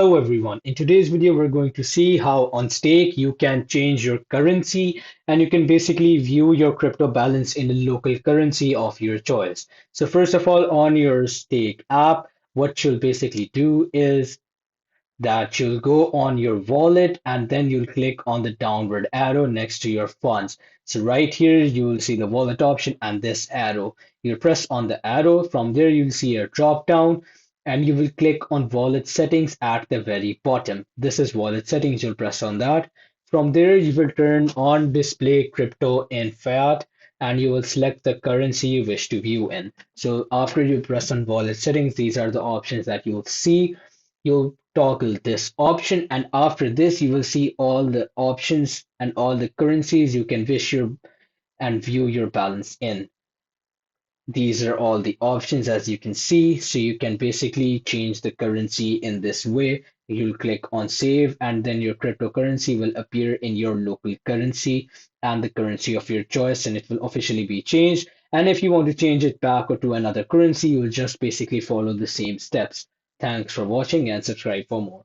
Hello everyone. In today's video, we're going to see how on Stake you can change your currency and you can basically view your crypto balance in the local currency of your choice. So first of all, on your Stake app, what you'll basically do is that you'll go on your wallet and then you'll click on the downward arrow next to your funds. So right here, you will see the wallet option and this arrow. You'll press on the arrow. From there, you'll see a drop down and you will click on wallet settings at the very bottom. This is wallet settings. You'll press on that. From there, you will turn on display crypto in fiat and you will select the currency you wish to view in. So after you press on wallet settings, these are the options that you'll see. You'll toggle this option, and after this, you will see all the options and all the currencies you can wish your and view your balance in. These are all the options as you can see. So you can basically change the currency in this way. You'll click on save, and then your cryptocurrency will appear in your local currency and the currency of your choice, and it will officially be changed. And if you want to change it back or to another currency, you will just basically follow the same steps. Thanks for watching and subscribe for more.